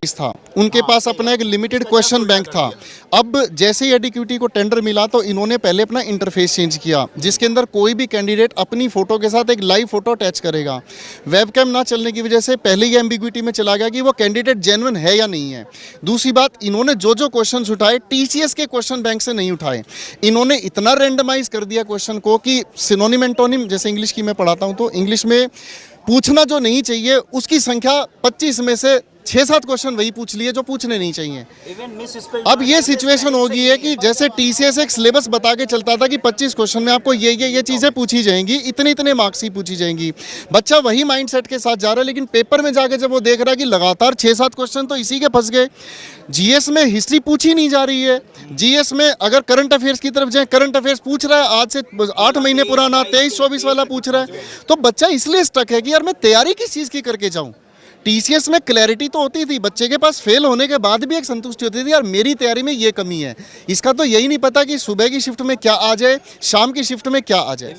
Base था, उनके पास अपना एक लिमिटेड क्वेश्चन बैंक था। अब जैसे ही एडीक्यूटी को टेंडर मिला तो इन्होंने पहले अपना इंटरफेस चेंज किया, जिसके अंदर कोई भी कैंडिडेट अपनी फ़ोटो के साथ एक लाइव फ़ोटो अटैच करेगा। वेबकैम ना चलने की वजह से पहले ही एम्बिग्विटी में चला गया कि वो कैंडिडेट जेन्युइन है या नहीं है। दूसरी बात, इन्होंने जो क्वेश्चन उठाए टीसीएस के क्वेश्चन बैंक से नहीं उठाए। इन्होंने इतना रैंडमाइज कर दिया क्वेश्चन को कि सिनोनिम एंटोनिम, जैसे इंग्लिश की मैं पढ़ाता हूँ तो इंग्लिश में पूछना जो नहीं चाहिए उसकी संख्या 25 में से 6-7 क्वेश्चन वही पूछ लिए जो पूछने नहीं चाहिए। अब ये सिचुएशन हो गई है कि जैसे टीसीएस एक सिलेबस बता के चलता था कि 25 क्वेश्चन में आपको ये चीज़ें पूछी जाएंगी, इतने मार्क्स ही पूछी जाएंगी। बच्चा वही माइंडसेट के साथ जा रहा है, लेकिन पेपर में जाके जब वो देख रहा है कि लगातार 6-7 क्वेश्चन तो इसी के फंस गए। जीएस में हिस्ट्री पूछी नहीं जा रही है। जीएस में अगर करंट अफेयर्स की तरफ जाए, करंट अफेयर्स पूछ रहा है आज से 8 महीने पुराना, 23-24 वाला पूछ रहा है। तो बच्चा इसलिए स्टक है कि यार मैं तैयारी किस चीज़ की करके जाऊँ। टीसीएस में क्लैरिटी तो होती थी, बच्चे के पास फेल होने के बाद भी एक संतुष्टि होती थी, यार मेरी तैयारी में ये कमी है। इसका तो यही नहीं पता कि सुबह की शिफ्ट में क्या आ जाए, शाम की शिफ्ट में क्या आ जाए।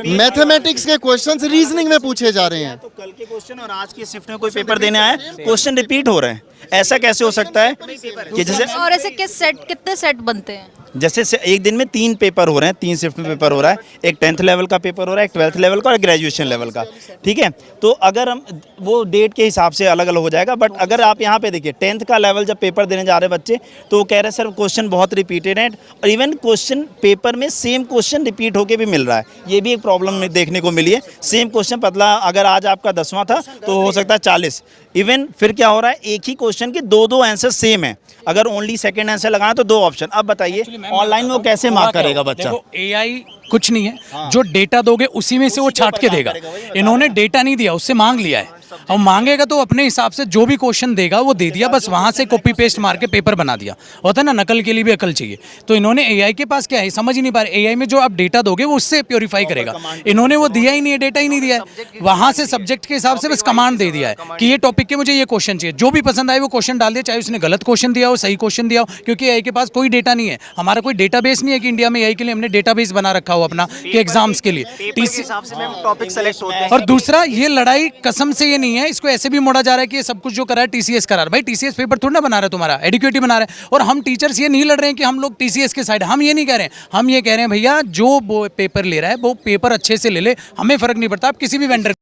मैथमेटिक्स के क्वेश्चंस रीजनिंग में पूछे जा रहे हैं। तो कल के क्वेश्चन और आज की शिफ्ट में कोई पेपर देने आया, क्वेश्चन रिपीट हो रहे हैं। ऐसा कैसे हो सकता है कि जैसे और ऐसे कितने सेट बनते हैं? जैसे एक दिन में 3 पेपर हो रहे हैं, 3 शिफ्ट में पेपर हो रहा है। एक 10th लेवल का पेपर हो रहा है, एक 12th लेवल का और ग्रेजुएशन लेवल का, ठीक है। तो अगर हम वो डेट के हिसाब से अलग अलग हो जाएगा। बट अगर आप यहाँ पे देखिए 10th का लेवल जब पेपर देने जा रहे हैं बच्चे, तो वो कह रहे हैं सर क्वेश्चन बहुत रिपीटेड है, और इवन क्वेश्चन पेपर में सेम क्वेश्चन रिपीट होके भी मिल रहा है। ये भी एक प्रॉब्लम देखने को मिली है। सेम क्वेश्चन पतला, अगर आज आपका 10वां था तो हो सकता है 40। इवन फिर क्या हो रहा है, एक ही क्वेश्चन के 2 आंसर सेम है। अगर ओनली सेकंड आंसर लगाना तो 2 ऑप्शन। अब बताइए ऑनलाइन में वो कैसे मार्क करेगा बच्चा? एआई कुछ नहीं है, जो डेटा दोगे उसी में से वो छाट के देगा। इन्होंने डेटा नहीं दिया, उससे मांग लिया है। और मांगेगा तो अपने हिसाब से जो भी क्वेश्चन देगा वो दे दिया, बस वहां से कॉपी पेस्ट मार के पेपर बना दिया। होता है ना, नकल के लिए भी अकल चाहिए। तो इन्होंने एआई के पास क्या है समझ ही नहीं पा रहे। एआई में जो आप डेटा दोगे वो उससे प्योरीफाई करेगा। इन्होंने वो दिया ही नहीं है, डेटा ही नहीं दिया है। वहां से सब्जेक्ट के हिसाब से बस कमांड दे दिया है कि ये टॉपिक के मुझे ये क्वेश्चन चाहिए। जो भी पसंद आए वो क्वेश्चन डाल दिया, चाहे उसने गलत क्वेश्चन दिया हो सही क्वेश्चन दिया हो, क्योंकि एआई के पास कोई डेटा नहीं है। हमारा कोई डेटाबेस नहीं है कि इंडिया में एआई के लिए हमने डेटाबेस बना रखा हो अपना कि एग्जाम्स के लिए। और दूसरा, ये लड़ाई कसम से ये नहीं है, इसको ऐसे भी मोड़ा जा रहा है कि ये सब कुछ जो करा है टीसीएस करा है। भाई टीसीएस पेपर थोड़ा ना बना रहा है तुम्हारा, एडुकेटिव बना रहा है। और हम टीचर्स ये नहीं लड़ रहे हैं कि हम लोग टीसीएस के साइड, हम ये नहीं कह रहे हैं। हम ये कह रहे हैं भैया जो वो पेपर ले रहा है वो पेपर अच्छे से ले ले, हमें फर्क नहीं पड़ता आप किसी भी वेंडर